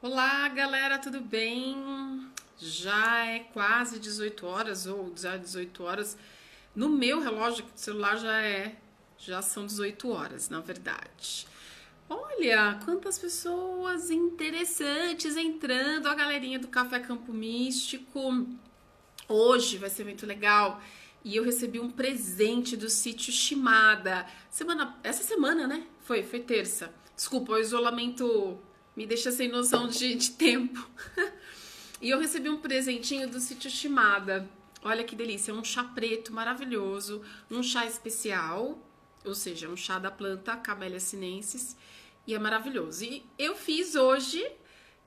Olá, galera, tudo bem? Já é quase 18 horas ou já 18 horas. No meu relógio do celular já são 18 horas, na verdade. Olha, quantas pessoas interessantes entrando, a galerinha do Café Campo Místico. Hoje vai ser muito legal. E eu recebi um presente do sítio Shimada. Essa semana, né? Foi terça. Desculpa, o isolamento me deixa sem noção de tempo. E eu recebi um presentinho do sítio Shimada. Olha que delícia, um chá preto maravilhoso, um chá especial, ou seja, um chá da planta Camellia sinensis, e é maravilhoso. E eu fiz hoje,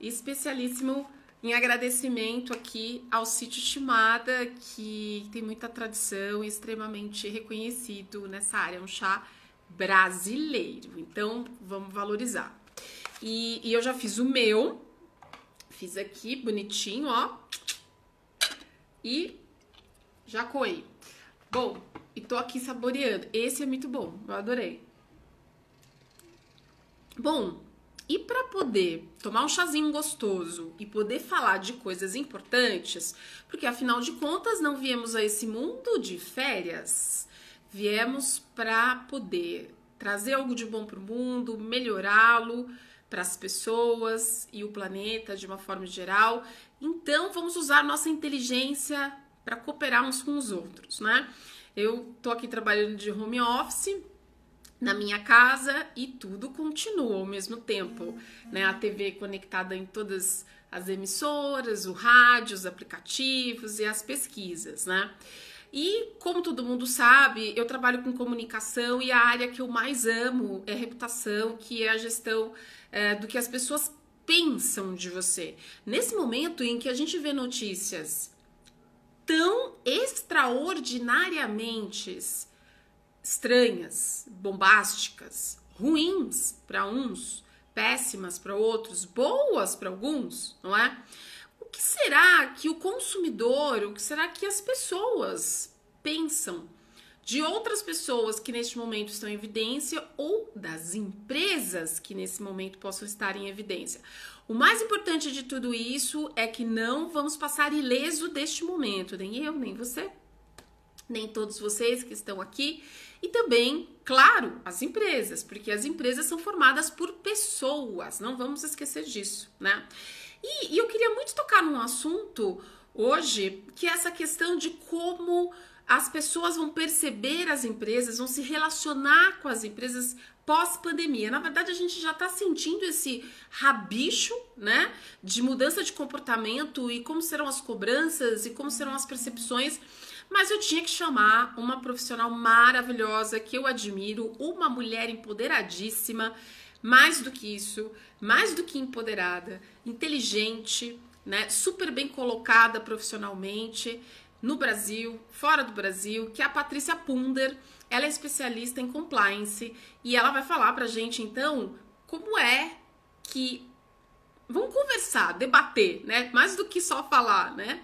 especialíssimo, em agradecimento aqui ao sítio Shimada, que tem muita tradição e extremamente reconhecido nessa área, é um chá brasileiro, então vamos valorizar. E eu já fiz o meu, fiz aqui bonitinho, ó, e já coei. Bom, e tô aqui saboreando. Esse é muito bom, eu adorei. Bom, e para poder tomar um chazinho gostoso e poder falar de coisas importantes, porque afinal de contas não viemos a esse mundo de férias, viemos para poder trazer algo de bom para o mundo, melhorá-lo para as pessoas e o planeta de uma forma geral. Então vamos usar nossa inteligência para cooperar uns com os outros, né? Eu tô aqui trabalhando de home office na minha casa e tudo continua ao mesmo tempo, né? A TV conectada em todas as emissoras, o rádio, os aplicativos e as pesquisas, né? E como todo mundo sabe, eu trabalho com comunicação e a área que eu mais amo é reputação, que é a gestão do que as pessoas pensam de você. Nesse momento em que a gente vê notícias tão extraordinariamente estranhas, bombásticas, ruins para uns, péssimas para outros, boas para alguns, não é? O que será que o consumidor, o que será que as pessoas pensam de outras pessoas que neste momento estão em evidência ou das empresas que nesse momento possam estar em evidência? O mais importante de tudo isso é que não vamos passar ileso deste momento, nem eu, nem você, nem todos vocês que estão aqui, e também, claro, as empresas, porque as empresas são formadas por pessoas, não vamos esquecer disso, né? E eu queria muito tocar num assunto hoje, que é essa questão de como as pessoas vão perceber as empresas, vão se relacionar com as empresas pós-pandemia. Na verdade, a gente já está sentindo esse rabicho, né, de mudança de comportamento e como serão as cobranças e como serão as percepções. Mas eu tinha que chamar uma profissional maravilhosa que eu admiro, uma mulher empoderadíssima, mais do que isso, mais do que empoderada, inteligente, né, super bem colocada profissionalmente no Brasil, fora do Brasil, que é a Patrícia Punder. Ela é especialista em compliance e ela vai falar pra gente então como é que vamos conversar, debater, né? Mais do que só falar, né?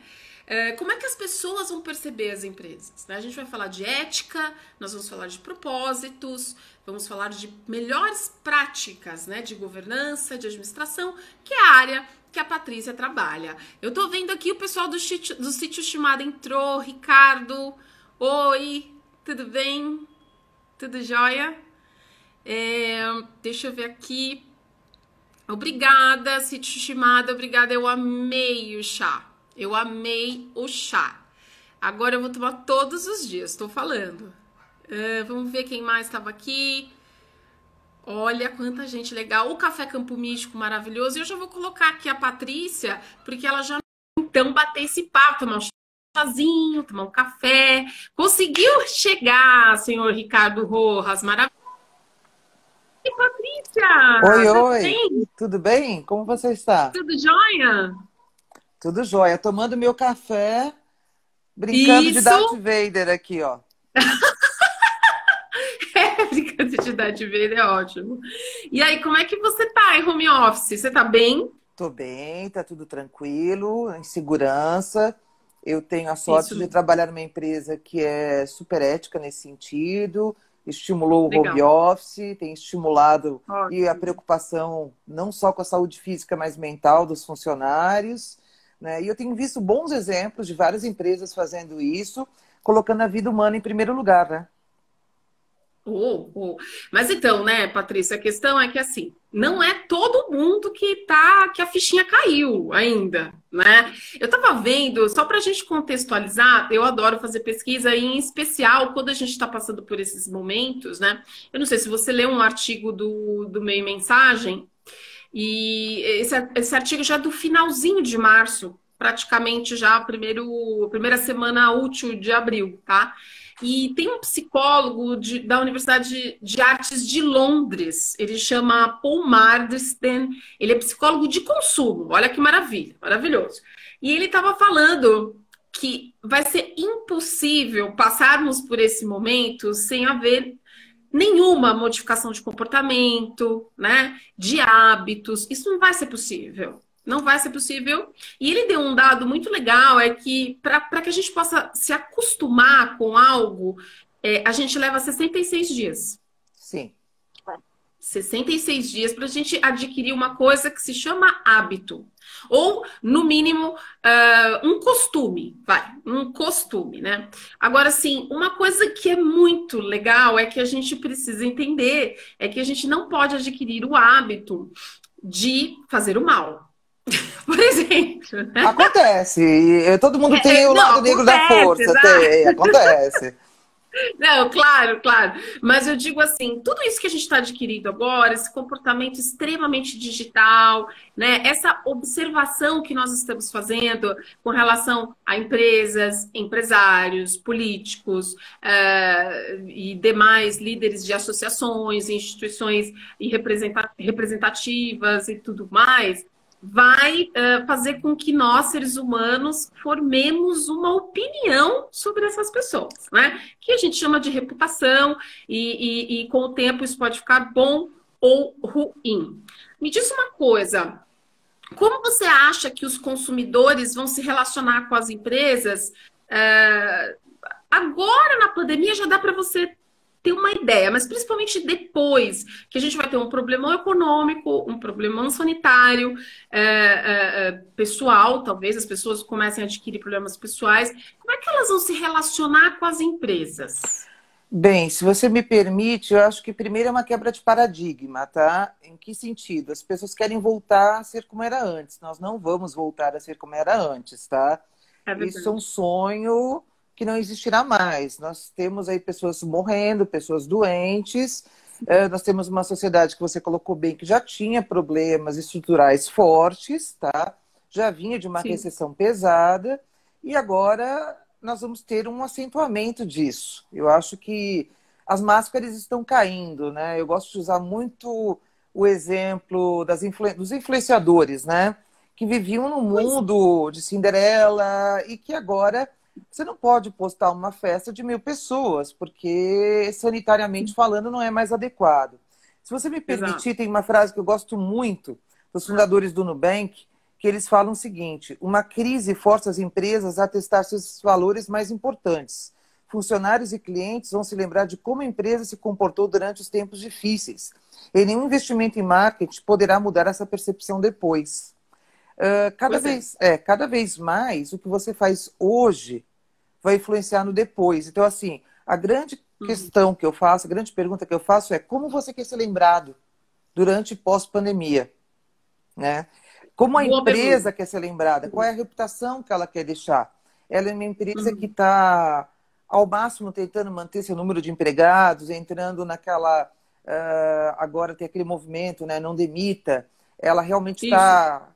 Como é que as pessoas vão perceber as empresas, né? A gente vai falar de ética, nós vamos falar de propósitos, vamos falar de melhores práticas, né? De governança, de administração, que é a área que a Patrícia trabalha. Eu tô vendo aqui o pessoal do sítio Shimada entrou, Ricardo. Oi, tudo bem? Tudo jóia? Deixa eu ver aqui. Obrigada, sítio Shimada, obrigada, eu amei o chá. Eu amei o chá. Agora eu vou tomar todos os dias, tô falando. Vamos ver quem mais estava aqui. Olha quanta gente legal. O Café Campo Místico maravilhoso. E eu já vou colocar aqui a Patrícia, porque ela já então bater esse papo, tomar um chazinho, tomar um café. Conseguiu chegar, senhor Ricardo Rojas, maravilhoso. E Oi, Patrícia, tudo oi, bem? tudo bem? Como você está? Tudo jóia? Tudo jóia, tomando meu café, brincando de Isso. Darth Vader aqui, ó. Brincando de idade velha é ótimo. E aí, como é que você tá em home office? Você tá bem? Tô bem, tá tudo tranquilo, em segurança. Eu tenho a sorte Isso. de trabalhar numa empresa que é super ética nesse sentido, estimulou o home Legal. office, tem estimulado e a Ótimo. preocupação não só com a saúde física, mas mental dos funcionários, né? E eu tenho visto bons exemplos de várias empresas fazendo isso, colocando a vida humana em primeiro lugar, né? Mas então, né, Patrícia, a questão é que assim, não é todo mundo que a fichinha caiu ainda, né? Eu tava vendo, só para a gente contextualizar, eu adoro fazer pesquisa, e em especial quando a gente está passando por esses momentos, né? Eu não sei se você leu um artigo do Meio Mensagem, e esse artigo já é do finalzinho de março, praticamente já a primeira semana útil de abril, tá? E tem um psicólogo da Universidade de Artes de Londres, ele chama Paul Marsden, ele é psicólogo de consumo, olha que maravilha, maravilhoso. E ele estava falando que vai ser impossível passarmos por esse momento sem haver nenhuma modificação de comportamento, né? De hábitos. Isso não vai ser possível. Não vai ser possível. E ele deu um dado muito legal, é que para que a gente possa se acostumar com algo, a gente leva 66 dias. Sim. 66 dias para a gente adquirir uma coisa que se chama hábito. Ou, no mínimo, um costume. Vai, um costume, né? Agora, sim, uma coisa que é muito legal é que a gente precisa entender é que a gente não pode adquirir o hábito de fazer o mal. Por exemplo, né? Acontece. Todo mundo tem o Não, lado negro da acontece, força. Tem, acontece. não, claro, claro. Mas eu digo assim, tudo isso que a gente está adquirindo agora, esse comportamento extremamente digital, né? Essa observação que nós estamos fazendo com relação a empresas, empresários, políticos, e demais líderes de associações, instituições e representativas e tudo mais, vai fazer com que nós, seres humanos, formemos uma opinião sobre essas pessoas, né? Que a gente chama de reputação, e com o tempo isso pode ficar bom ou ruim. Me diz uma coisa, como você acha que os consumidores vão se relacionar com as empresas? Agora, na pandemia, já dá para você ter uma ideia, mas principalmente depois, que a gente vai ter um problemão econômico, um problemão sanitário, pessoal, talvez as pessoas comecem a adquirir problemas pessoais. Como é que elas vão se relacionar com as empresas? Bem, se você me permite, eu acho que primeiro é uma quebra de paradigma, tá? Em que sentido? As pessoas querem voltar a ser como era antes. Nós não vamos voltar a ser como era antes, tá? É Isso é um verdade. sonho que não existirá mais. Nós temos aí pessoas morrendo, pessoas doentes. Nós temos uma sociedade que você colocou bem que já tinha problemas estruturais fortes, tá? Já vinha de uma Sim. recessão pesada e agora nós vamos ter um acentuamento disso. Eu acho que as máscaras estão caindo, né? Eu gosto de usar muito o exemplo dos influenciadores, né? Que viviam no Pois é. mundo de Cinderela e que agora você não pode postar uma festa de 1.000 pessoas, porque sanitariamente falando não é mais adequado. Se você me Exato. permitir, tem uma frase que eu gosto muito dos fundadores do Nubank, que eles falam o seguinte: uma crise força as empresas a testar seus valores mais importantes. Funcionários e clientes vão se lembrar de como a empresa se comportou durante os tempos difíceis. E nenhum investimento em marketing poderá mudar essa percepção depois. Pois é. Cada vez mais o que você faz hoje vai influenciar no depois. Então, assim, a grande Uhum. questão que eu faço, a grande pergunta que eu faço é como você quer ser lembrado durante e pós-pandemia, né? Como a Boa pergunta. empresa quer ser lembrada? Qual é a reputação que ela quer deixar? Ela é uma empresa que Uhum. está, ao máximo, tentando manter seu número de empregados, entrando naquela. Agora tem aquele movimento, né? Não demita. Ela realmente Isso. está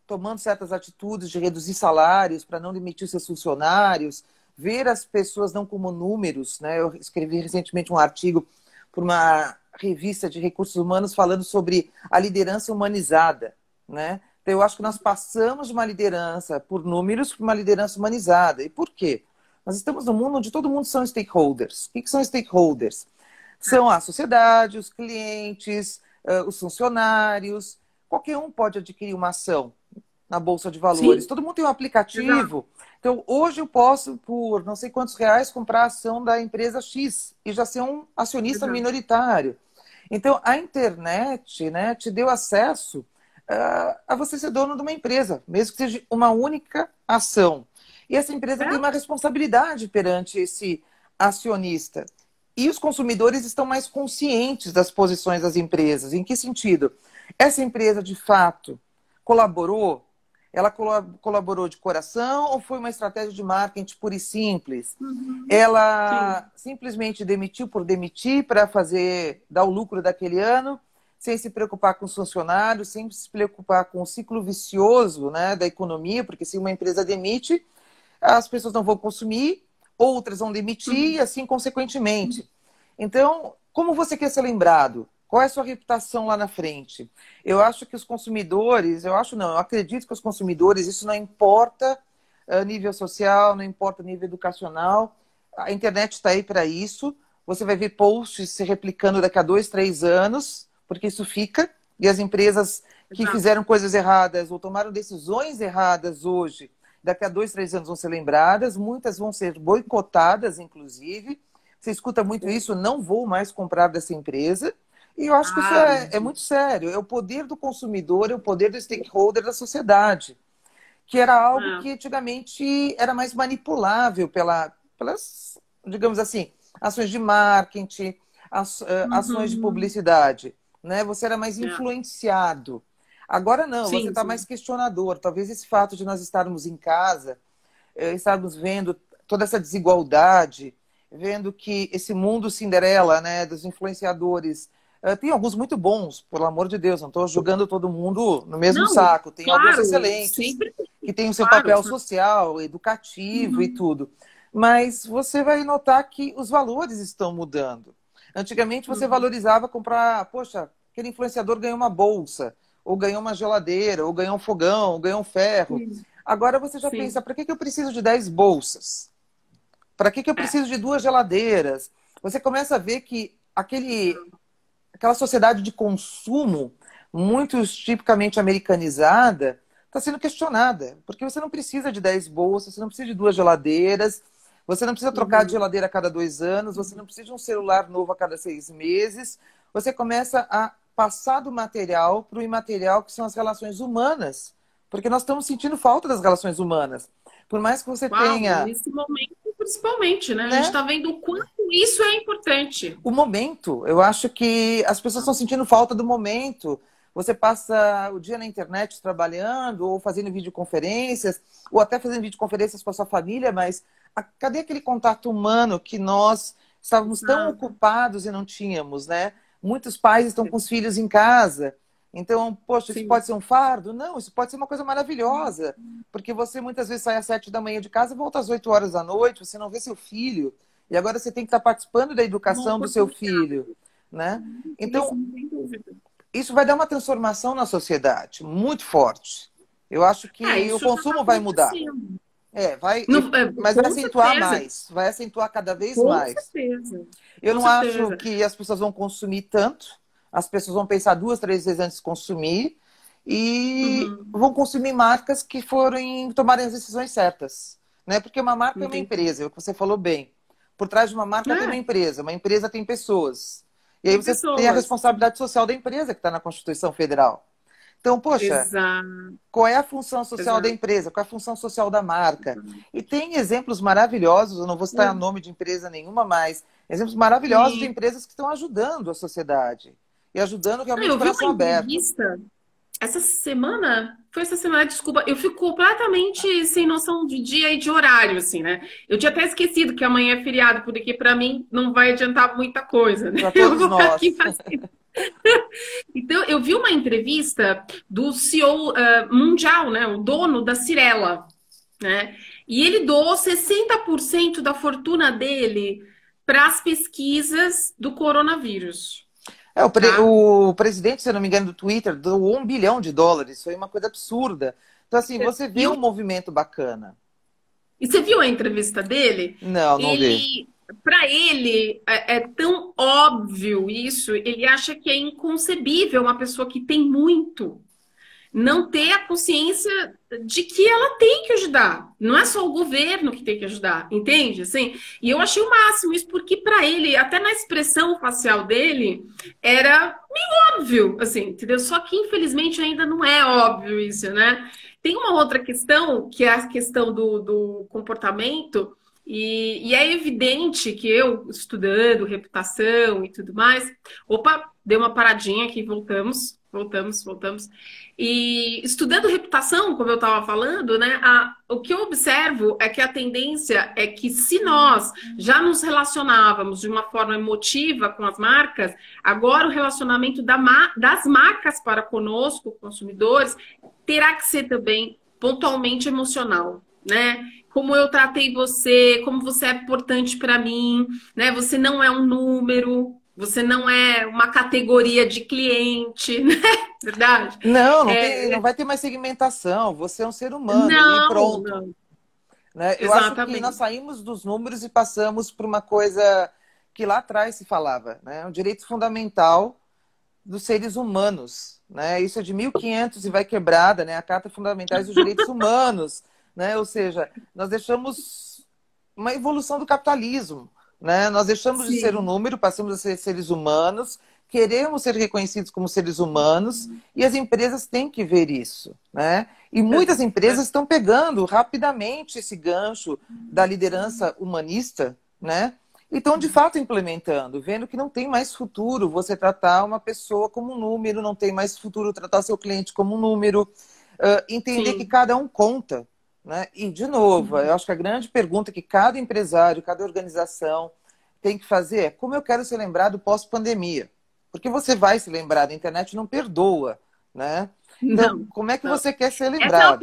tomando certas atitudes de reduzir salários para não demitir seus funcionários, ver as pessoas não como números, né? Eu escrevi recentemente um artigo para uma revista de recursos humanos falando sobre a liderança humanizada, né? Então, eu acho que nós passamos de uma liderança por números para uma liderança humanizada. E por quê? Nós estamos num mundo onde todo mundo são stakeholders. O que são stakeholders? São a sociedade, os clientes, os funcionários. Qualquer um pode adquirir uma ação. na Bolsa de Valores. Sim, Todo mundo tem um exato. aplicativo. Então, hoje eu posso, por não sei quantos reais, comprar a ação da empresa X e já ser um acionista Exato. minoritário. Então, a internet, né, te deu acesso a você ser dono de uma empresa, mesmo que seja uma única ação. E essa empresa tem É? uma responsabilidade perante esse acionista. E os consumidores estão mais conscientes das posições das empresas. Em que sentido? Essa empresa, de fato, colaborou? Ela colaborou de coração ou foi uma estratégia de marketing pura e simples? Uhum. Sim. Ela simplesmente demitiu por demitir para fazer dar o lucro daquele ano, sem se preocupar com os funcionários, sem se preocupar com o ciclo vicioso, né, da economia, porque se uma empresa demite, as pessoas não vão consumir, outras vão demitir e Uhum. assim consequentemente. Então, como você quer ser lembrado? Qual é a sua reputação lá na frente? Eu acho que os consumidores, eu acho não, eu acredito que os consumidores, isso não importa nível social, não importa nível educacional, a internet está aí para isso. Você vai ver posts se replicando daqui a 2, 3 anos, porque isso fica, e as empresas que Exato. fizeram coisas erradas ou tomaram decisões erradas hoje, daqui a 2, 3 anos vão ser lembradas, muitas vão ser boicotadas, inclusive. Você escuta muito isso, não vou mais comprar dessa empresa. E eu acho que isso Ah, é muito sério. É o poder do consumidor, é o poder do stakeholder da sociedade, que era algo é. que antigamente era mais manipulável pelas, digamos assim, ações de marketing, ações de Uhum. publicidade. Né? Você era mais É. influenciado. Agora não, você Sim, está mais sim. questionador. Talvez esse fato de nós estarmos em casa, estarmos vendo toda essa desigualdade, vendo que esse mundo Cinderela, né, dos influenciadores, tem alguns muito bons, pelo amor de Deus, não estou julgando todo mundo no mesmo Não, saco. Tem alguns claro, excelentes, sempre, que têm o seu claro. papel social, educativo e Uhum. tudo. Mas você vai notar que os valores estão mudando. Antigamente você Uhum. valorizava comprar, poxa, aquele influenciador ganhou uma bolsa, ou ganhou uma geladeira, ou ganhou um fogão, ou ganhou um ferro. Sim, Agora você já pensa, sim. para que eu preciso de 10 bolsas? Para que eu É. preciso de 2 geladeiras? Você começa a ver que aquela sociedade de consumo, muito tipicamente americanizada, está sendo questionada. Porque você não precisa de 10 bolsas, você não precisa de 2 geladeiras, você não precisa trocar de Uhum. geladeira a cada 2 anos, você não precisa de um celular novo a cada 6 meses. Você começa a passar do material para o imaterial, que são as relações humanas. Porque nós estamos sentindo falta das relações humanas. Por mais que você Uau, tenha, nesse momento, principalmente, né? A gente né, está vendo o quanto isso é importante. o momento. Eu acho que as pessoas estão sentindo falta do momento. Você passa o dia na internet trabalhando, ou fazendo videoconferências, ou até fazendo videoconferências com a sua família, mas cadê aquele contato humano que nós estávamos tão Exato. ocupados e não tínhamos, né? Muitos pais estão com os filhos em casa. Então, poxa, isso Sim. pode ser um fardo? Não, isso pode ser uma coisa maravilhosa. Porque você muitas vezes sai às 7 da manhã de casa e volta às 8 horas da noite, você não vê seu filho. E agora você tem que estar participando da Uma educação do seu oportunidade. filho, né? Isso, Então, não tem dúvida. isso vai dar uma transformação na sociedade muito forte. Eu acho É, que o isso já está consumo vai mudar. acontecendo. Vai, Não, mas vai com acentuar certeza, mais, vai acentuar cada vez com mais. certeza, Eu com não acho certeza. que as pessoas vão consumir tanto, as pessoas vão pensar 2, 3 vezes antes de consumir e Uhum. vão consumir marcas que forem tomarem as decisões certas, né? Porque uma marca é uma Entendi. empresa, é o que você falou bem. Por trás de uma É, empresa tem pessoas. E aí tem você tem a pessoas. responsabilidade social da empresa que está na Constituição Federal. Então, poxa, Exato, qual é a função social da exato. empresa? Qual é a função social da marca? E tem exemplos maravilhosos, eu não vou citar Eu nome de empresa nenhuma, mas exemplos maravilhosos de vi, empresas que estão ajudando a sociedade e ajudando não, realmente eu de vi uma coração aberto. entrevista essa semana, foi essa semana, desculpa, eu fico completamente sem noção de dia e de horário, assim, né? Eu tinha até esquecido que amanhã é feriado, porque para mim não vai adiantar muita coisa, né? Para Eu todos vou aqui nós. fazendo. Então, eu vi uma entrevista do CEO mundial, né? O dono da Cirela, né? E ele doou 60% da fortuna dele para as pesquisas do coronavírus, tá? O presidente, se eu não me engano, do Twitter, doou US$ 1 bilhão. Foi uma coisa absurda. Então, assim, você E vê um movimento bacana. E você viu a entrevista dele? Não, não vi. Para ele, é tão óbvio isso, ele acha que é inconcebível uma pessoa que tem muito. não ter a consciência de que ela tem que ajudar. Não é só o governo que tem que ajudar, entende? Assim, e eu achei o máximo isso, porque para ele, até na expressão facial dele, era meio óbvio, assim, entendeu? Só que infelizmente ainda não é óbvio isso, né? Tem uma outra questão, que é a questão do comportamento, e é evidente que eu, estudando reputação e tudo mais, opa, deu uma paradinha aqui, voltamos. E estudando reputação, como eu estava falando, né, o que eu observo é que a tendência é que se nós já nos relacionávamos de uma forma emotiva com as marcas, agora o relacionamento das marcas para conosco, consumidores, terá que ser também pontualmente emocional, né? Como eu tratei você, como você é importante para mim, né? Você não é um número, você não é uma categoria de cliente, né? Verdade? Não, não É, vai ter mais segmentação. Você é um ser humano e não, pronto. não, Né? Eu acho que nós exatamente. saímos dos números e passamos por uma coisa que lá atrás se falava, né? Um direito fundamental dos seres humanos, né? Isso é de 1500 e vai quebrada, né? A Carta Fundamentais dos Direitos Humanos, né? Ou seja, nós deixamos uma evolução do capitalismo, né? Nós deixamos de ser um Sim, número, passamos a ser seres humanos, queremos ser reconhecidos como seres humanos e as empresas têm que ver isso, né? E muitas empresas estão pegando rapidamente esse gancho da liderança humanista, né? E estão de fato implementando, vendo que não tem mais futuro você tratar uma pessoa como um número, não tem mais futuro tratar seu cliente como um número, entender que sim. cada um conta, né? E, de novo, eu acho que a grande pergunta que cada empresário, cada organização tem que fazer é como eu quero ser lembrado pós-pandemia. Porque você vai se lembrar, a internet não perdoa, né? Então, Não, como é que não. você quer ser lembrado?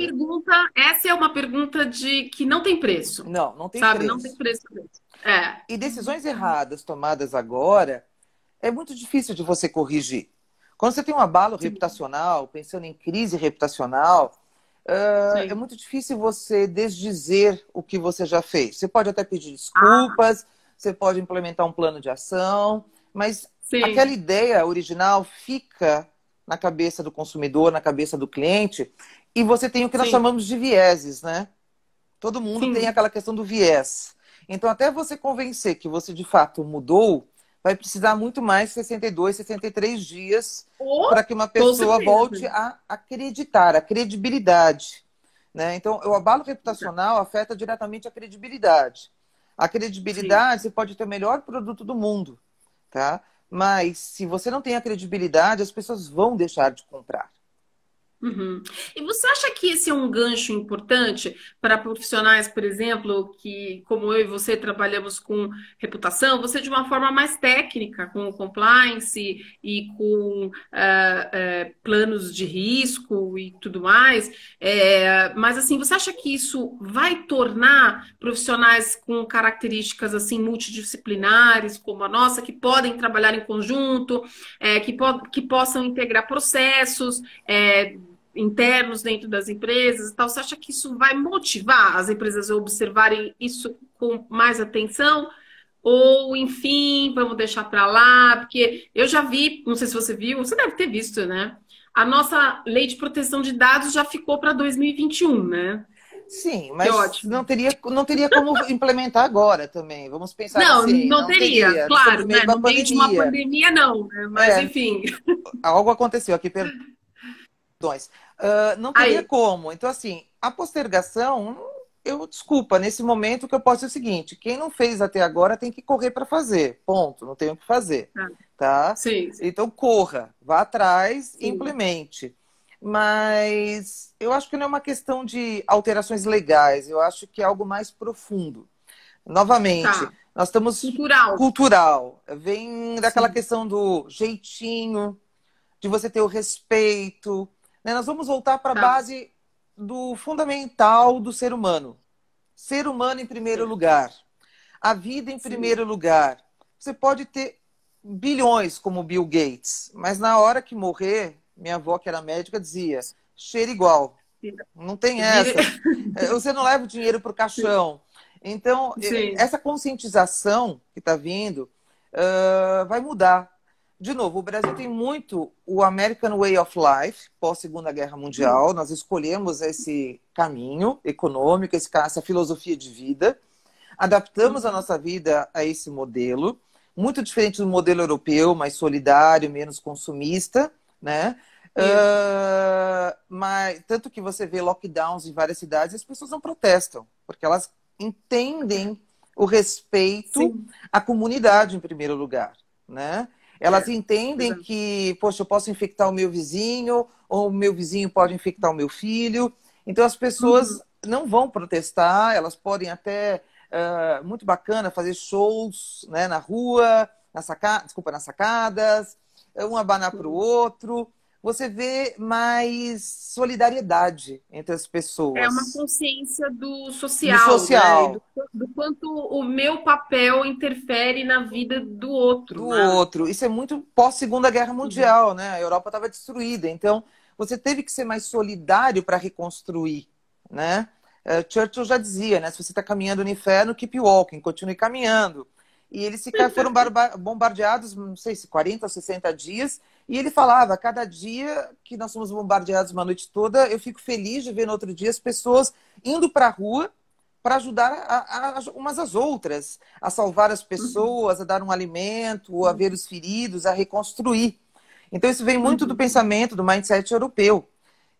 Essa é uma pergunta de que não tem preço, Não, não tem sabe? Não tem preço. preço mesmo. É, E decisões erradas tomadas agora é muito difícil de você corrigir. Quando você tem um abalo sim, reputacional, pensando em crise reputacional, é sim. muito difícil você desdizer o que você já fez. Você pode até pedir Ah, desculpas, você pode implementar um plano de ação, mas aquela sim, ideia original fica na cabeça do consumidor, na cabeça do cliente, e você tem o que nós sim, chamamos de vieses, né? Todo mundo tem sim. aquela questão do viés. Então, até você convencer que você de fato mudou, vai precisar muito mais 62, 63 dias Oh, para que uma com pessoa certeza. volte a acreditar, a credibilidade. Né? Então, o abalo reputacional afeta diretamente a credibilidade. A Sim. credibilidade, você pode ter o melhor produto do mundo, tá? Mas se você não tem a credibilidade, as pessoas vão deixar de comprar. Uhum. E você acha que esse é um gancho importante para profissionais, por exemplo, que, como eu e você, trabalhamos com reputação, você de uma forma mais técnica, com compliance e com planos de risco e tudo mais. Mas assim, você acha que isso vai tornar profissionais com características assim multidisciplinares, como a nossa, que podem trabalhar em conjunto, que possam integrar processos? Internos dentro das empresas e tal, você acha que isso vai motivar as empresas a observarem isso com mais atenção? Ou, enfim, vamos deixar para lá? Porque eu já vi, não sei se você viu, você deve ter visto, né? A nossa lei de proteção de dados já ficou para 2021, né? Sim, Que mas ótimo. não teria como implementar agora também. Vamos pensar Não, assim, não não teria, teria. Nós estamos claro, no meio né? de uma No meio de uma pandemia. pandemia, não, né? Mas, É, enfim. algo aconteceu aqui, perdões. Não teria Aí, como. Então, assim, a postergação, eu desculpa, nesse momento o que eu posso é o seguinte: quem não fez até agora tem que correr para fazer. Ponto, não tem o que fazer. tá. Tá? Sim, Então, corra, vá atrás e sim, implemente. Mas eu acho que não é uma questão de alterações legais, eu acho que é algo mais profundo. Novamente, tá. nós estamos Cultural. cultural, vem daquela Sim, questão do jeitinho, de você ter o respeito. Né? Nós vamos voltar para a tá. base do fundamental do ser humano. Ser humano em primeiro Sim, lugar. A vida em sim. primeiro lugar. Você pode ter bilhões como Bill Gates, mas na hora que morrer, minha avó, que era médica, dizia: cheira igual. Não tem Vire... essa. Você não leva o dinheiro para o caixão. Então, Sim, essa conscientização que está vindo vai mudar. de novo, o Brasil tem muito o American Way of Life, pós-Segunda Guerra Mundial. Nós escolhemos esse caminho econômico, essa filosofia de vida. Adaptamos a nossa vida a esse modelo, muito diferente do modelo europeu, mais solidário, menos consumista, né? Mas tanto que você vê lockdowns em várias cidades e as pessoas não protestam, porque elas entendem o respeito Sim. à comunidade em primeiro lugar, né? Elas entendem que, poxa, eu posso infectar o meu vizinho, ou o meu vizinho pode infectar o meu filho. Então as pessoas não vão protestar, elas podem até, muito bacana, fazer shows, né, na rua, nas sacadas, um abanar para o outro. Você vê mais solidariedade entre as É uma pessoas. consciência do Do social, né? E social, do quanto o meu papel interfere na vida do outro, do né? outro. Isso é muito pós-Segunda Guerra Uhum. Mundial, né? A Europa estava destruída. Então, você teve que ser mais solidário para reconstruir, né? Churchill já dizia, né? Se você está caminhando no inferno, keep walking, continue caminhando. E eles foram bombardeados, não sei se 40 ou 60 dias, e ele falava, cada dia que nós somos bombardeados uma noite toda, eu fico feliz de ver no outro dia as pessoas indo para a rua para ajudar umas às outras, a salvar as Uhum. pessoas, a dar um alimento, a ver os feridos, a reconstruir. Então, isso vem muito do Uhum. pensamento, do mindset europeu.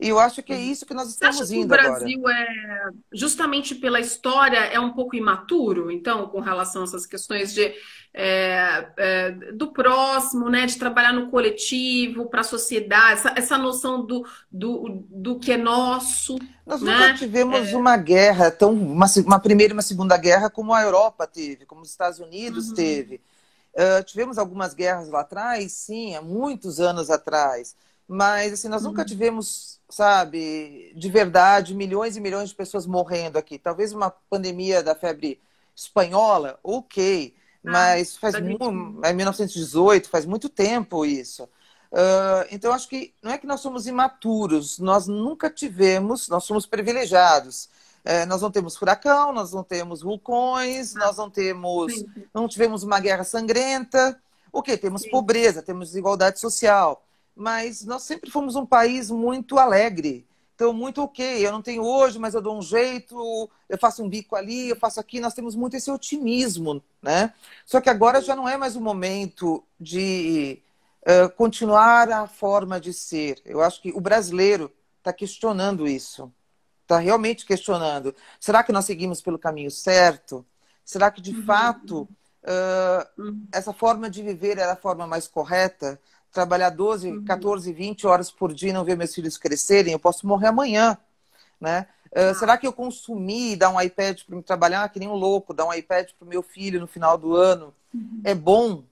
E eu acho que é Uhum. isso que nós Você acha estamos que o indo agora. Brasil justamente pela história, é um pouco imaturo, então, com relação a essas questões do próximo, né, de trabalhar no coletivo, para a sociedade, essa noção do que é nosso, Nós nunca né? tivemos uma guerra, uma primeira e uma segunda guerra como a Europa teve, como os Estados Unidos Uhum. teve. Tivemos algumas guerras lá atrás, sim, há muitos anos atrás. Mas assim, nós nunca Uhum. tivemos, sabe, de verdade, milhões e milhões de pessoas morrendo aqui. Talvez uma pandemia da febre espanhola, ok, Ah, mas da gripe. é 1918, faz muito tempo isso. Então, acho que não é que nós somos imaturos, nós nunca tivemos, nós somos privilegiados. Nós não temos furacão, nós não temos vulcões, Ah, nós não temos, sim, sim, não tivemos uma guerra sangrenta. O que? Temos sim. pobreza, temos desigualdade social, mas nós sempre fomos um país muito alegre. Então, muito ok, eu não tenho hoje, mas eu dou um jeito, eu faço um bico ali, eu faço aqui. Nós temos muito esse otimismo, né? Só que agora já não é mais o momento de continuar a forma de ser. Eu acho que o brasileiro está questionando isso, está realmente questionando. Será que nós seguimos pelo caminho certo? Será que, de fato, Uhum. Uhum. essa forma de viver era a forma mais correta? Trabalhar 12, Uhum. 14, 20 horas por dia e não ver meus filhos crescerem? Eu posso morrer amanhã, né? Ah, Será que eu consumi dar um iPad para me trabalhar que nem um louco, dar um iPad para o meu filho no final do ano? uhum. É bom?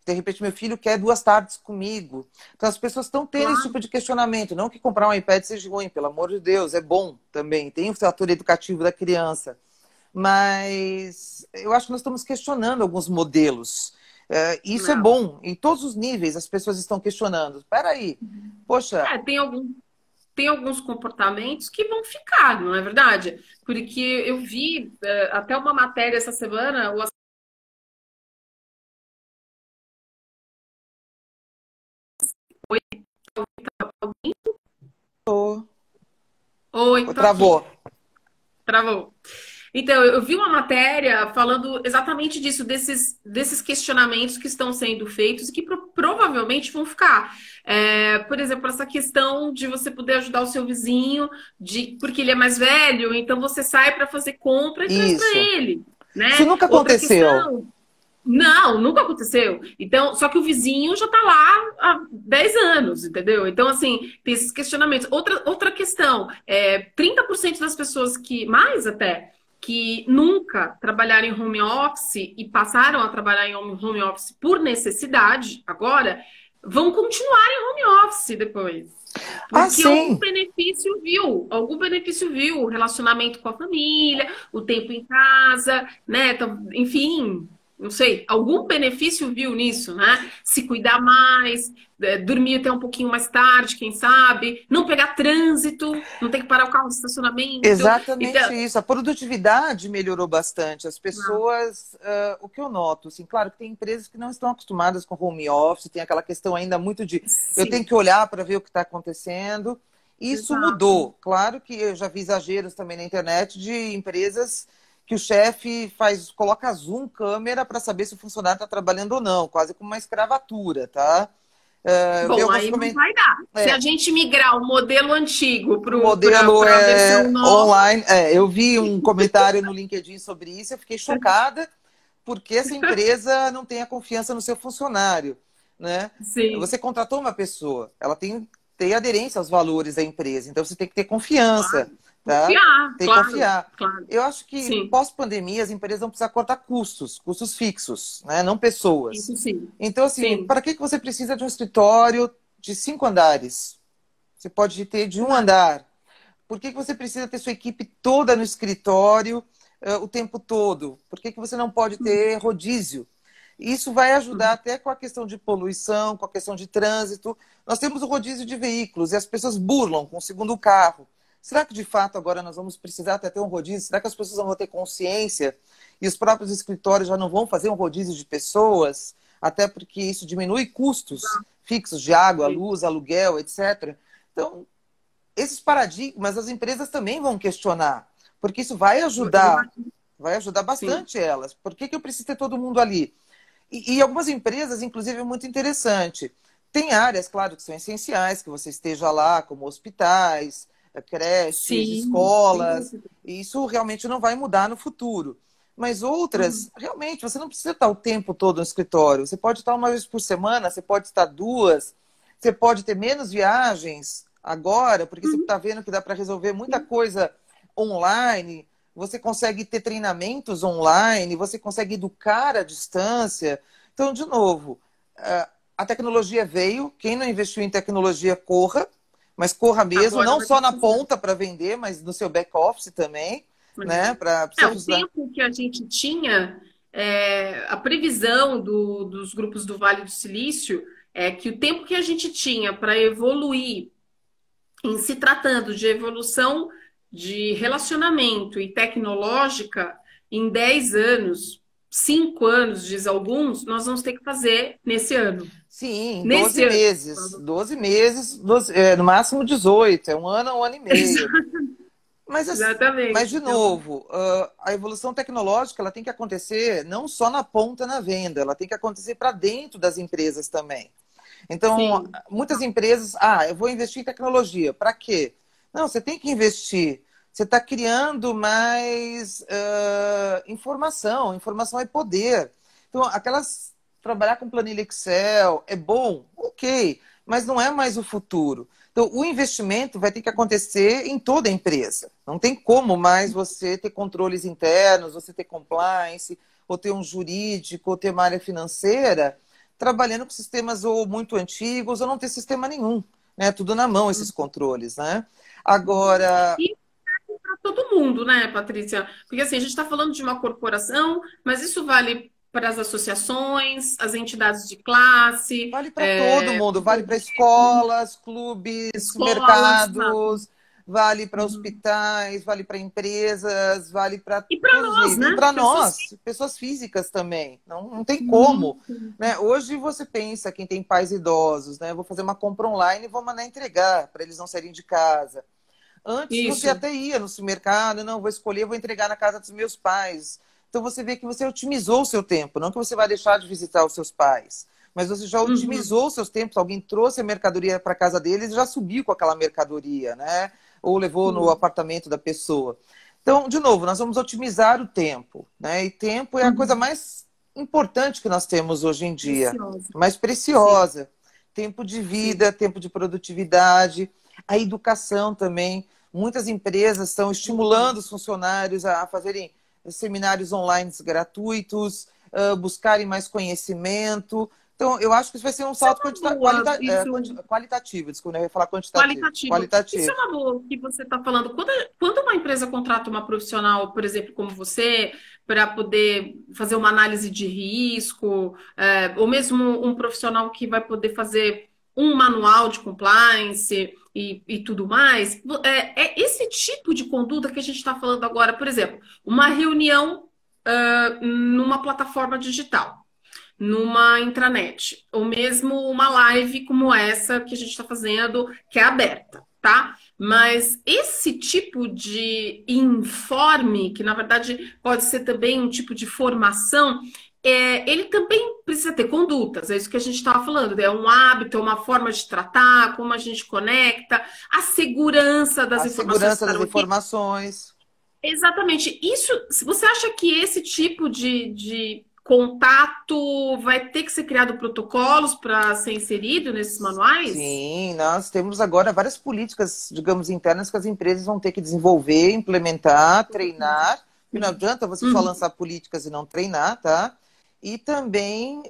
De repente, meu filho quer 2 tardes comigo. Então, as pessoas estão tendo esse Claro. tipo de questionamento. Não que comprar um iPad seja ruim, pelo amor de Deus, é bom também. Tem o fator educativo da criança. Mas eu acho que nós estamos questionando alguns modelos. Isso é Não. bom. Em todos os níveis, as pessoas estão questionando. Espera aí. Poxa, É, tem alguns comportamentos que vão ficar, não é verdade? Porque eu vi até uma matéria essa semana, oi, tô travou. aqui, travou. Então, eu vi uma matéria falando exatamente disso, desses questionamentos que estão sendo feitos e que provavelmente vão ficar. Por exemplo, essa questão de você poder ajudar o seu vizinho, porque ele é mais velho, então você sai para fazer compra e traz para Isso. ele, Isso né? nunca Outra aconteceu. questão. Não, nunca aconteceu. Então, só que o vizinho já está lá há 10 anos, entendeu? Então, assim, tem esses questionamentos. Outra questão, 30% das pessoas mais até, que nunca trabalharam em home office e passaram a trabalhar em home office por necessidade, agora, vão continuar em home office depois. Ah, Porque sim. algum benefício viu, o relacionamento com a família, o tempo em casa, né? Então, enfim. Não sei, algum benefício viu nisso, né? Se cuidar mais, dormir até um pouquinho mais tarde, quem sabe, não pegar trânsito, não ter que parar o carro no estacionamento. Exatamente Então, isso. A produtividade melhorou bastante. As ah, pessoas, o que eu noto, assim, claro que tem empresas que não estão acostumadas com home office, tem aquela questão ainda muito de eu tenho sim, que olhar para ver o que está acontecendo. Isso exato. mudou. Claro que eu já vi exageros também na internet de empresas que o chefe coloca zoom câmera para saber se o funcionário está trabalhando ou não, quase como uma escravatura, tá? Eu vi Bom, alguns aí não comentários. vai dar. Se a gente migrar o modelo antigo O modelo para a versão é nova, online. Eu vi um comentário no LinkedIn sobre isso, eu fiquei chocada, porque essa empresa não tem a confiança no seu funcionário, né? sim, Você contratou uma pessoa, ela tem que ter aderência aos valores da empresa, então você tem que ter confiança, claro. tá? Confiar, Tem que claro, confiar. claro. Eu acho que Sim, pós-pandemia as empresas vão precisar cortar custos, custos fixos, né? Não pessoas. isso sim. Então, assim, Sim. para que você precisa de um escritório de 5 andares? Você pode ter de um Verdade. andar. Por que que você precisa ter sua equipe toda no escritório o tempo todo? Por que que você não pode ter rodízio? Isso vai ajudar Uhum. até com a questão de poluição, com a questão de trânsito. Nós temos o rodízio de veículos e as pessoas burlam com o segundo carro. Será que de fato agora nós vamos precisar até ter um rodízio? Será que as pessoas vão ter consciência e os próprios escritórios já não vão fazer um rodízio de pessoas? Até porque isso diminui custos fixos de água, Sim. luz, aluguel, etc. Então, esses paradigmas as empresas também vão questionar, porque isso Eu imagino. vai ajudar Sim. bastante elas. Por que que eu preciso ter todo mundo ali? E algumas empresas, inclusive, é muito interessante. Tem áreas, claro, que são essenciais, que você esteja lá, como hospitais, creches, Sim, sem escolas, dúvida. e isso realmente não vai mudar no futuro. Mas outras, Uhum. realmente, você não precisa estar o tempo todo no escritório. Você pode estar uma vez por semana, você pode estar duas, você pode ter menos viagens agora, porque você Uhum. está vendo que dá para resolver muita Sim. coisa online, você consegue ter treinamentos online, você consegue educar à distância. Então, de novo, a tecnologia veio, quem não investiu em tecnologia, corra, mas corra mesmo, Agora não vai ter só que na fazer. ponta para vender, mas no seu back-office também, né? Para você O funcionar. tempo que a gente tinha, a previsão dos grupos do Vale do Silício é que o tempo que a gente tinha para evoluir em se tratando de evolução de relacionamento e tecnológica, em 10 anos, 5 anos, diz alguns, nós vamos ter que fazer nesse ano. Sim, 12 Nesse ano. meses. 12 meses, no máximo 18. É um ano e meio. Mas Exatamente. de Então, novo, a evolução tecnológica ela tem que acontecer não só na ponta na venda, ela tem que acontecer para dentro das empresas também. Então, sim. muitas empresas, eu vou investir em tecnologia. Para quê? Não, você tem que investir. Você está criando mais informação. Informação é poder. Então, aquelas trabalhar com planilha Excel é bom, ok, mas não é mais o futuro. Então, o investimento vai ter que acontecer em toda a empresa. Não tem como mais você ter controles internos, você ter compliance, ou ter um jurídico, ou ter uma área financeira trabalhando com sistemas ou muito antigos ou não ter sistema nenhum, né? Tudo na mão esses controles, né? Agora, E para todo mundo, né, Patrícia? Porque assim, a gente está falando de uma corporação, mas isso vale para as associações, as entidades de classe, vale para todo mundo, vale para escolas, clubes, escolas, sabe? mercados, vale para Uhum. hospitais, vale para empresas, vale para E para todos os nós, níveis. E né? para Pessoas nós, pessoas físicas também. Não tem como. físicas. Né? Hoje você pensa, quem tem pais idosos, né? Eu vou fazer uma compra online e vou mandar entregar para eles não saírem de casa. Antes você Isso. até ia no supermercado, não, vou escolher, vou entregar na casa dos meus pais. Então você vê que você otimizou o seu tempo, não que você vai deixar de visitar os seus pais, mas você já Uhum. otimizou os seus tempos. Alguém trouxe a mercadoria para casa deles e já subiu com aquela mercadoria, né? Ou levou no Sim. apartamento da pessoa. Então, de novo, nós vamos otimizar o tempo, né? E tempo é a coisa Uhum. mais importante que nós temos hoje em dia, Preciosa. mais Sim, preciosa. Tempo de sim. vida, tempo de produtividade, a educação também. Muitas empresas estão estimulando os funcionários a fazerem seminários online gratuitos, buscarem mais conhecimento. Então, eu acho que isso vai ser um Isso é salto uma boa, isso qualitativo, desculpa, eu ia falar quantitativo. qualitativo. Isso é Qualitativo. uma boa que você está falando. Quando uma empresa contrata uma profissional, por exemplo, como você, para poder fazer uma análise de risco, ou mesmo um profissional que vai poder fazer um manual de compliance e tudo mais, é esse tipo de conduta que a gente está falando agora. Por exemplo, uma reunião, numa plataforma digital, numa intranet, ou mesmo uma live como essa que a gente está fazendo, que é aberta, tá? Mas esse tipo de informe, que na verdade pode ser também um tipo de formação, ele também precisa ter condutas, é isso que a gente estava falando, é um hábito, é uma forma de tratar, como a gente conecta, a segurança das A informações que segurança das estarão aqui. informações. Exatamente. Isso, se você acha que esse tipo de contato vai ter que ser criado protocolos para ser inserido nesses manuais? Sim, nós temos agora várias políticas, digamos, internas que as empresas vão ter que desenvolver, implementar, treinar. E não adianta você só Uhum. lançar políticas e não treinar, tá? E também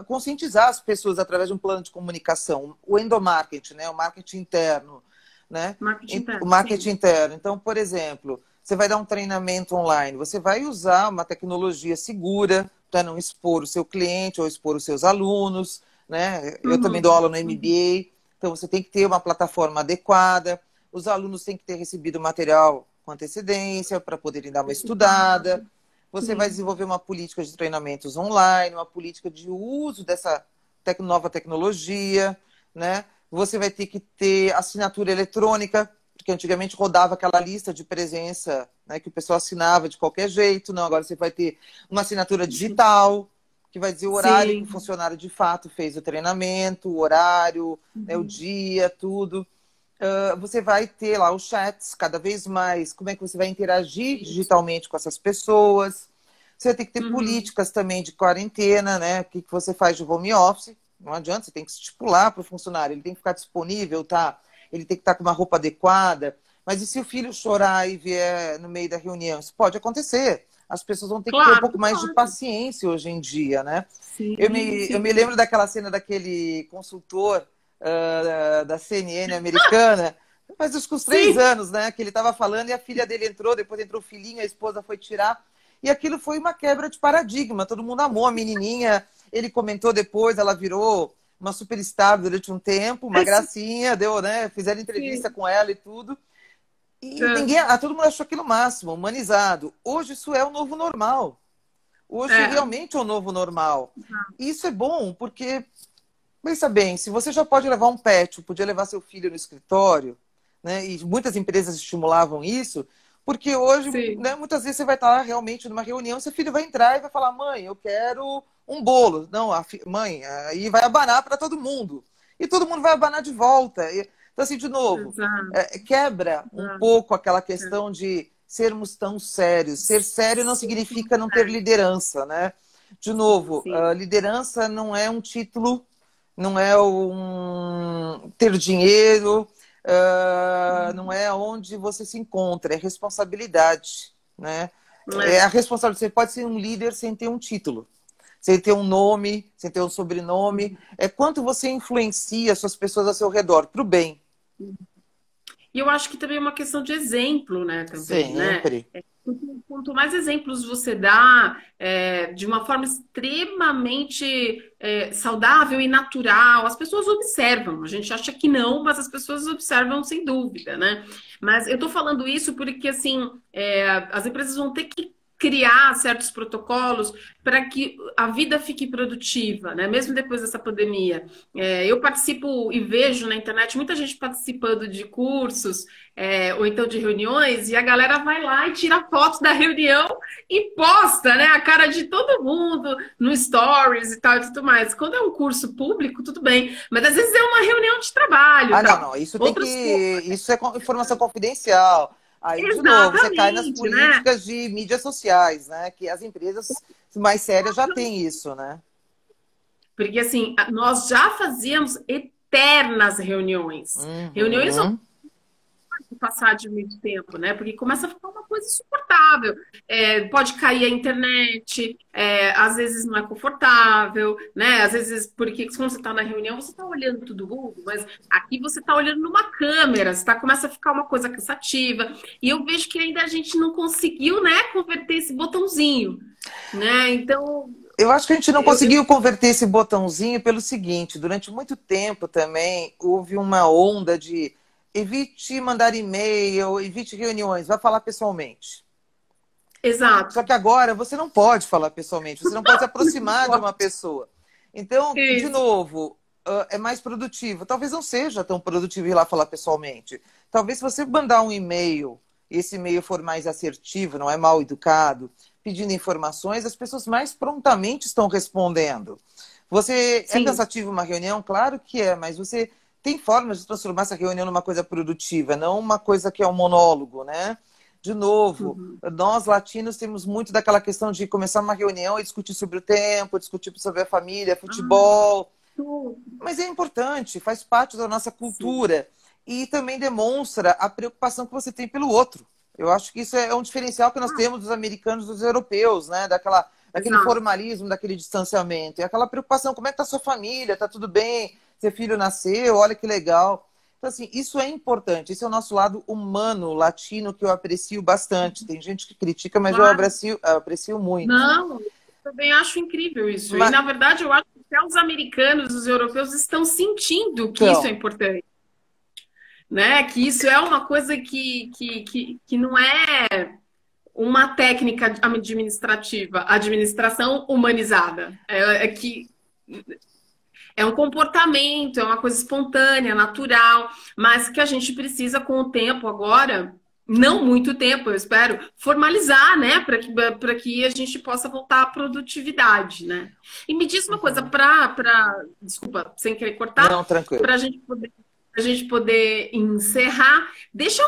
conscientizar as pessoas através de um plano de comunicação, o endomarketing, né? O marketing interno, né? Marketing O interno, marketing sim. interno. Então, por exemplo, você vai dar um treinamento online, você vai usar uma tecnologia segura para não expor o seu cliente ou expor os seus alunos, né? Eu também dou Uhum. aula no Uhum. MBA, então você tem que ter uma plataforma adequada, os alunos têm que ter recebido material com antecedência para poderem dar uma estudada. Estudado. Você vai Sim. desenvolver uma política de treinamentos online, uma política de uso dessa nova tecnologia, né? Você vai ter que ter assinatura eletrônica, porque antigamente rodava aquela lista de presença, né, que o pessoal assinava de qualquer jeito. Não, agora você vai ter uma assinatura digital, que vai dizer o horário que o Sim. funcionário de fato fez o treinamento, o horário, né, o Uhum. dia, tudo. Você vai ter lá os chats cada vez mais, como é que você vai interagir Isso. digitalmente com essas pessoas. Você vai ter que ter Uhum. políticas também de quarentena, né? O que você faz de home office. Não adianta, você tem que estipular para o funcionário, ele tem que ficar disponível, tá? Ele tem que estar com uma roupa adequada. Mas e se o filho chorar e vier no meio da reunião? Isso pode acontecer. As pessoas vão ter que ter um Claro, pouco mais de claro. paciência hoje em dia, né? Sim, Eu me sim. lembro daquela cena daquele consultor da CNN americana, faz acho que uns 3 anos, né? Que ele estava falando e a filha dele entrou, depois entrou o filhinho, a esposa foi tirar. E aquilo foi uma quebra de paradigma. Todo mundo amou a menininha. Ele comentou depois, ela virou uma superstar durante um tempo, uma Sim. gracinha, deu, né? Fizeram entrevista Sim. com ela e tudo. E É. ninguém, todo mundo achou aquilo máximo, humanizado. Hoje isso é o novo normal. Hoje É. realmente é o novo normal. E isso é bom, porque pensa bem, se você já pode levar um pet, ou podia levar seu filho no escritório, né? E muitas empresas estimulavam isso, porque hoje, Sim. né, muitas vezes você vai estar realmente numa reunião, seu filho vai entrar e vai falar, mãe, eu quero um bolo. Não, mãe, aí vai abanar para todo mundo. E todo mundo vai abanar de volta. Então, assim, de novo, Exato. quebra um Exato. pouco aquela questão de sermos tão sérios. Ser sério não Sim, significa não ter liderança, né? De novo, sim. liderança não é um título, não é um ter dinheiro, não é onde você se encontra, é responsabilidade, né? É É. a responsabilidade. Você pode ser um líder sem ter um título, sem ter um nome, sem ter um sobrenome. É quanto você influencia as suas pessoas ao seu redor, para o bem. E eu acho que também é uma questão de exemplo, né, também, né? Sempre. Quanto mais exemplos você dá, de uma forma extremamente saudável e natural, as pessoas observam. A gente acha que não, mas as pessoas observam sem dúvida, né? Mas eu tô falando isso porque, assim, as empresas vão ter que criar certos protocolos para que a vida fique produtiva, né? Mesmo depois dessa pandemia. Eu participo e vejo na internet muita gente participando de cursos, ou então de reuniões, e a galera vai lá e tira fotos da reunião e posta, né, a cara de todo mundo no Stories e tal e tudo mais. Quando é um curso público, tudo bem, mas às vezes é uma reunião de trabalho e Ah, não, tal. não. Isso tem que. Outras coisas. Isso é informação confidencial. Aí, de novo, você cai nas Exatamente, né? políticas de mídias sociais, né? Que as empresas mais sérias já têm isso, né? Porque assim, nós já fazíamos eternas reuniões. Reuniões Uhum. passar de muito tempo, né? Porque começa a ficar uma coisa insuportável. Pode cair a internet, às vezes não é confortável, né? Às vezes, porque quando você está na reunião, você está olhando todo mundo, mas aqui você está olhando numa câmera, começa a ficar uma coisa cansativa. E eu vejo que ainda a gente não conseguiu, né, converter esse botãozinho, né? Então, Eu acho que a gente não eu, conseguiu converter esse botãozinho pelo seguinte: durante muito tempo também houve uma onda de evite mandar e-mail, evite reuniões, vá falar pessoalmente. exato. Só que agora você não pode falar pessoalmente, você não pode se aproximar de uma pessoa. Então, de Isso. novo, é mais produtivo. Talvez não seja tão produtivo ir lá falar pessoalmente. Talvez se você mandar um e-mail, e esse e-mail for mais assertivo, não é mal educado, pedindo informações, as pessoas mais prontamente estão respondendo. Você é Sim. cansativo uma reunião? Claro que é, mas você tem formas de transformar essa reunião numa coisa produtiva, não uma coisa que é um monólogo, né? De novo, Uhum. nós latinos temos muito daquela questão de começar uma reunião e discutir sobre o tempo, discutir sobre a família, Ah, futebol. tudo. Mas é importante, faz parte da nossa Sim. cultura e também demonstra a preocupação que você tem pelo outro. Eu acho que isso é um diferencial que nós Ah, temos dos americanos e dos europeus, né? Daquele exato. formalismo, daquele distanciamento. E aquela preocupação, como é que está a sua família? Está tudo bem? Seu filho nasceu? Olha que legal. Então, assim, isso é importante. Esse é o nosso lado humano, latino, que eu aprecio bastante. Tem gente que critica, mas Claro. eu aprecio muito. Não, eu também acho incrível isso. E, Mas, na verdade, eu acho que até os americanos, os europeus, estão sentindo que isso é então, importante, né? Que isso é uma coisa que não é uma técnica administrativa, administração humanizada. É que é um comportamento, é uma coisa espontânea, natural, mas que a gente precisa, com o tempo agora, não muito tempo, eu espero, formalizar, né? Para que a gente possa voltar à produtividade, né? E me diz uma coisa, uhum. desculpa, sem querer Não, cortar, tranquilo. para a gente poder encerrar, deixa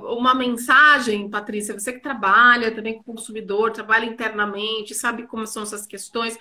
uma mensagem, Patrícia, você que trabalha também com consumidor, trabalha internamente, sabe como são essas questões.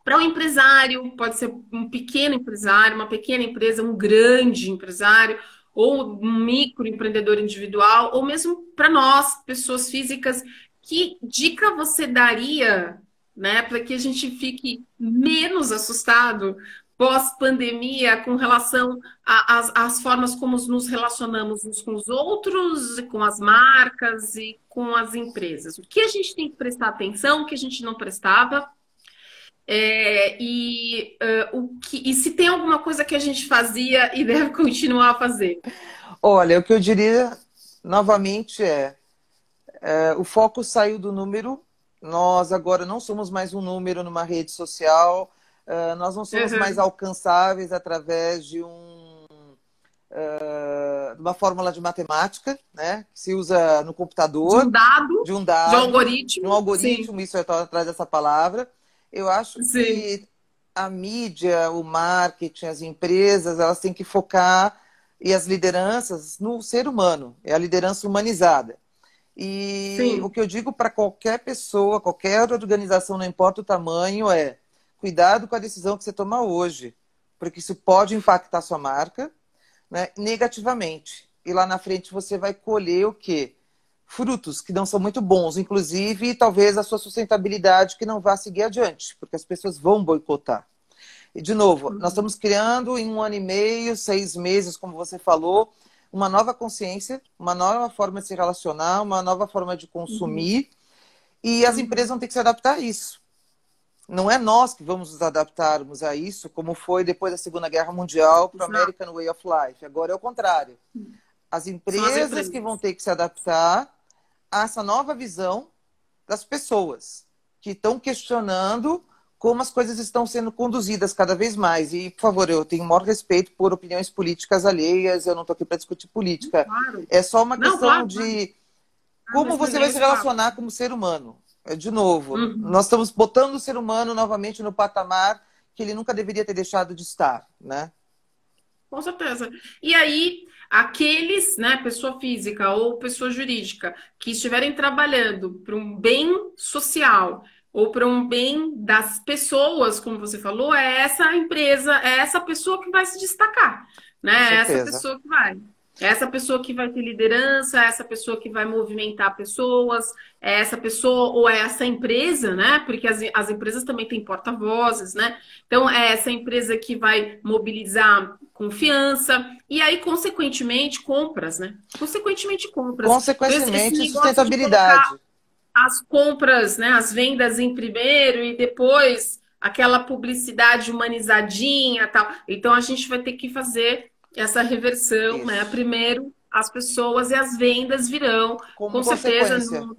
Para um empresário, pode ser um pequeno empresário, uma pequena empresa, um grande empresário, ou um microempreendedor individual, ou mesmo para nós, pessoas físicas, que dica você daria, né, para que a gente fique menos assustado pós-pandemia com relação às formas como nos relacionamos uns com os outros, com as marcas e com as empresas? O que a gente tem que prestar atenção, o que a gente não prestava? E se tem alguma coisa que a gente fazia e deve continuar a fazer? Olha, o que eu diria novamente o foco saiu do número. Nós agora não somos mais um número numa rede social. Nós não somos mais Uhum. alcançáveis através de uma fórmula de matemática, né? Que se usa no De um computador, dado, de um de um dado, de um algoritmo? Sim, algoritmo. Isso eu estou atrás dessa palavra. Eu acho sim, que a mídia, o marketing, as empresas, elas têm que focar e as lideranças no ser humano. É a liderança humanizada. E o sim. que eu digo para qualquer pessoa, qualquer organização, não importa o tamanho, é cuidado com a decisão que você toma hoje, porque isso pode impactar sua marca, né, negativamente. E lá na frente você vai colher o quê? Frutos que não são muito bons, inclusive talvez a sua sustentabilidade que não vá seguir adiante, porque as pessoas vão boicotar. E, de novo, nós Uhum, estamos criando em 1 ano e meio, 6 meses, como você falou, uma nova consciência, uma nova forma de se relacionar, uma nova forma de uhum, consumir, e as empresas uhum. vão ter que se adaptar a isso. Não é nós que vamos nos adaptarmos a isso, como foi depois da Segunda Guerra Mundial para o Exato. American Way of Life. Agora é o contrário. As São as empresas que vão empresas. ter que se adaptar a essa nova visão das pessoas que estão questionando como as coisas estão sendo conduzidas cada vez mais. E, por favor, eu tenho o maior respeito por opiniões políticas alheias, eu não estou aqui para discutir política. Claro. É só uma Não, questão claro, claro. de Ah, como mas não é você nem vai o se espaço. relacionar como ser humano. De novo, Uhum. nós estamos botando o ser humano novamente no patamar que ele nunca deveria ter deixado de estar, né? Com certeza. E aí, aqueles, né, pessoa física ou pessoa jurídica, que estiverem trabalhando para um bem social ou para um bem das pessoas, como você falou, é essa empresa, é essa pessoa que vai se destacar, Com né? É essa certeza. pessoa que vai. É essa pessoa que vai ter liderança, é essa pessoa que vai movimentar pessoas, é essa pessoa ou é essa empresa, né? Porque as empresas também têm porta-vozes, né? Então, é essa empresa que vai mobilizar confiança e aí, consequentemente, compras, né? Consequentemente, compras. Então, esse Consequentemente, negócio de colocar sustentabilidade. as compras, né, as vendas em primeiro e depois aquela publicidade humanizadinha, tal. Então a gente vai ter que fazer essa reversão, né? Isso. Primeiro as pessoas e as vendas virão, Como com certeza. consequência.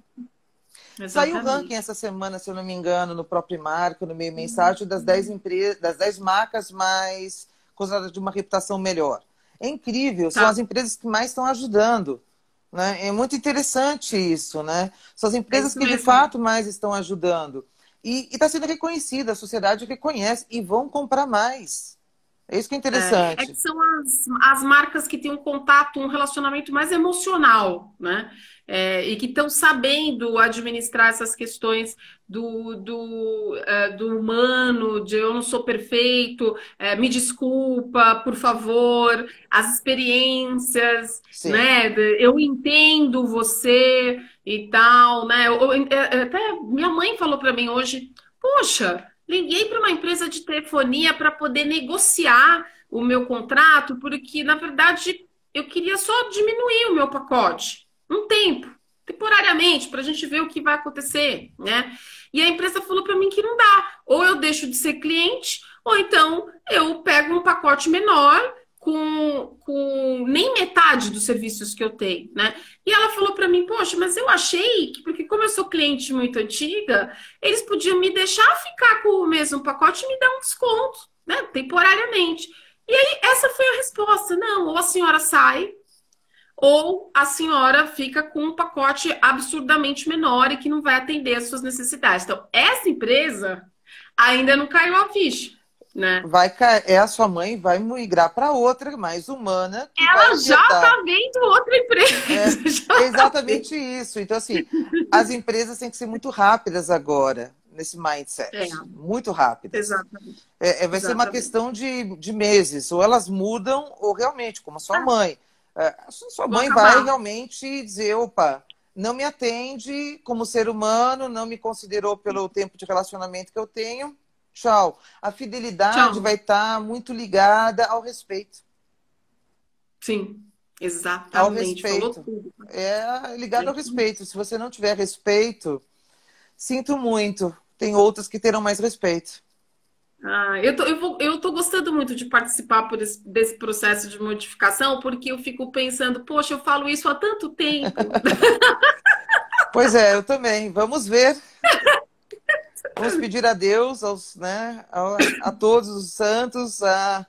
Saiu o ranking Exatamente. essa semana, se eu não me engano, no próprio Marco, no Meio Mensagem, das 10 empresas, das 10 marcas mais consideradas de uma reputação melhor. É incrível, são Tá. as empresas que mais estão ajudando. Né? É muito interessante isso, né? São as É empresas isso que de mesmo. fato mais estão ajudando. E está sendo reconhecida, a sociedade reconhece e vão comprar mais. É isso que é É que interessante. são as marcas que têm um contato, um relacionamento mais emocional, né? E que estão sabendo administrar essas questões do humano, de eu não sou perfeito, me desculpa, por favor, as experiências, Sim. né? Eu entendo você e tal, né? Até minha mãe falou para mim hoje, poxa. Liguei para uma empresa de telefonia para poder negociar o meu contrato, porque, na verdade, eu queria só diminuir o meu pacote, um tempo, temporariamente, para a gente ver o que vai acontecer, né? E a empresa falou para mim que não dá. Ou eu deixo de ser cliente, ou então eu pego um pacote menor com nem metade dos serviços que eu tenho, né? E ela falou para mim, poxa, mas eu achei que, porque como eu sou cliente muito antiga, eles podiam me deixar ficar com o mesmo pacote e me dar um desconto, né? Temporariamente. E aí, essa foi a resposta. Não, ou a senhora sai, ou a senhora fica com um pacote absurdamente menor e que não vai atender às suas necessidades. Então, essa empresa ainda não caiu a ficha, né? É a sua mãe vai migrar para outra, mais humana, que vai Ela já afetar. tá vendo outra É empresa. Já tá vendo. exatamente isso. Então, assim, as empresas têm que ser muito rápidas agora nesse É, mindset. Muito rápidas. exatamente. Vai ser uma Exatamente. questão de meses. Ou elas mudam, ou realmente, como a sua Ah, mãe. A sua vou mãe vai acabar. realmente dizer, opa, não me atende como ser humano, não me considerou pelo tempo de relacionamento que eu tenho. Tchau. A fidelidade Tchau. vai estar muito ligada ao respeito. Sim, Ao exatamente. Falou respeito. tudo. É É ligado ao isso mesmo. respeito. Se você não tiver respeito, sinto muito. Tem outras que terão mais respeito. Ah, eu tô gostando muito de participar desse processo de modificação, porque eu fico pensando, poxa, eu falo isso há tanto tempo. Pois é, eu também. Vamos ver. Vamos pedir a Deus, né, a todos os santos, a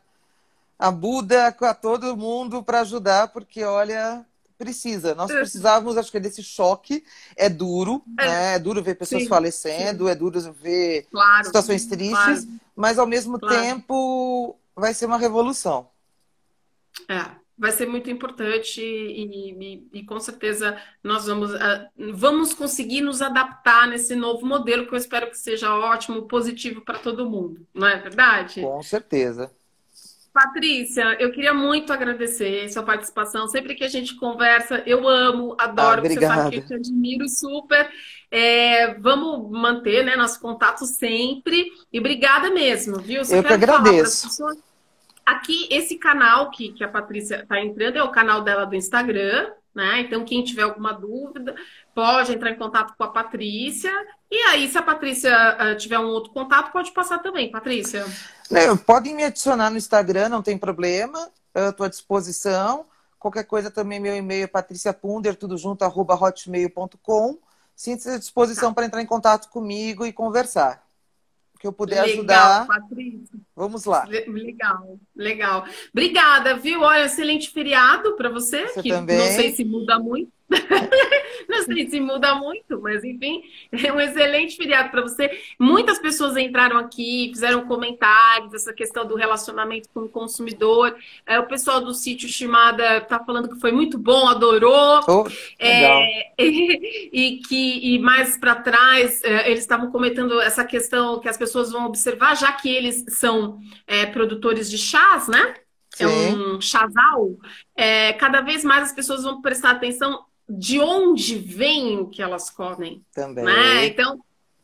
Buda, a todo mundo para ajudar, porque, olha, precisa. Nós precisávamos, acho que desse choque. É duro, É, né? É duro ver pessoas sim, falecendo, sim, é duro ver claro, situações claro, tristes, mas, ao mesmo claro. tempo, vai ser uma revolução. Vai ser muito importante e com certeza nós vamos conseguir nos adaptar nesse novo modelo que eu espero que seja ótimo, positivo para todo mundo, não é verdade? Com certeza. Patrícia, eu queria muito agradecer sua participação. Sempre que a gente conversa, eu amo, Ah, adoro, você sabe que eu obrigada. te admiro super. Vamos manter, né, nosso contato sempre. E obrigada mesmo, viu? Só Eu que quero falar para as agradeço. pessoas. Aqui, esse canal que a Patrícia está entrando é o canal dela do Instagram, né? Então, quem tiver alguma dúvida, pode entrar em contato com a Patrícia. E aí, se a Patrícia tiver um outro contato, pode passar também, Patrícia. Podem me adicionar no Instagram, não tem problema. Eu estou à disposição. Qualquer coisa também, meu e-mail é patriciapunder, tudo junto, @hotmail.com. Sinta-se à disposição para entrar em contato comigo e conversar. O que eu puder Legal, ajudar, Patrícia. vamos lá. Legal, legal. Obrigada, viu? Olha, excelente feriado para você, Você que não sei também. se muda muito. Não sei se muda muito, mas enfim, é um excelente feriado para você. Muitas pessoas entraram aqui, fizeram comentários, essa questão do relacionamento com o consumidor. O pessoal do sítio Shimada está falando que foi muito bom, adorou. Oh, legal. E mais para trás, eles estavam comentando essa questão que as pessoas vão observar, já que eles são produtores de chás, né? é Sim, um chasal, cada vez mais as pessoas vão prestar atenção de onde vem o que elas comem, né? também. Então,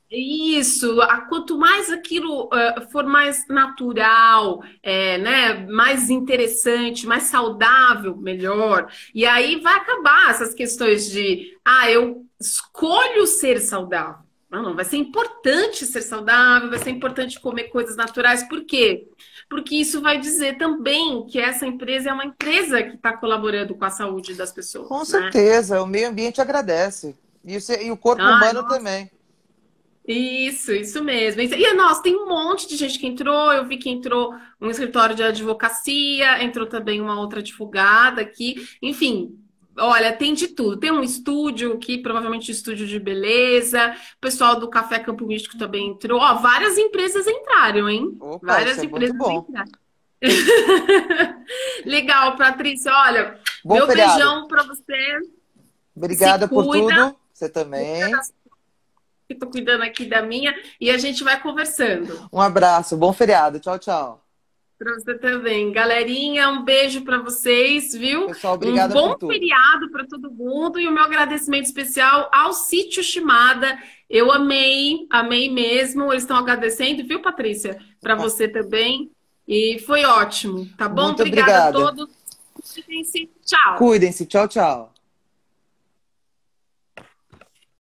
isso, quanto mais aquilo for mais natural, né, mais interessante, mais saudável, melhor. E aí vai acabar essas questões de, eu escolho ser saudável. Não, não, vai ser importante ser saudável, vai ser importante comer coisas naturais. Por quê? Porque isso vai dizer também que essa empresa é uma empresa que está colaborando com a saúde das Com pessoas, né? certeza, o meio ambiente agradece. E o corpo Ai, humano também. isso mesmo. E, nossa, tem um monte de gente que entrou. Eu vi que entrou um escritório de advocacia, entrou também uma outra advogada aqui. Enfim, olha, tem de tudo. Tem um estúdio aqui, provavelmente um estúdio de beleza. O pessoal do Café Campo Místico também entrou. Ó, várias empresas entraram, hein? Opa, isso Várias é muito empresas bom. entraram. Legal, Patrícia. Olha, Bom meu feriado. beijão pra você. Se Obrigada por cuida. tudo. Você também. Que tô cuidando aqui da minha. E a gente vai conversando. Um abraço, bom feriado. Tchau, tchau. Pra você também. Galerinha, um beijo pra vocês, viu? Pessoal, Um obrigada por bom tudo. feriado pra todo mundo e o meu agradecimento especial ao Sítio Shimada. Eu amei, amei mesmo. Eles estão agradecendo, viu, Patrícia? Pra você também. E foi ótimo, tá bom? Muito Obrigada a obrigada. todos. Cuidem-se. Tchau. Cuidem-se. Tchau, tchau.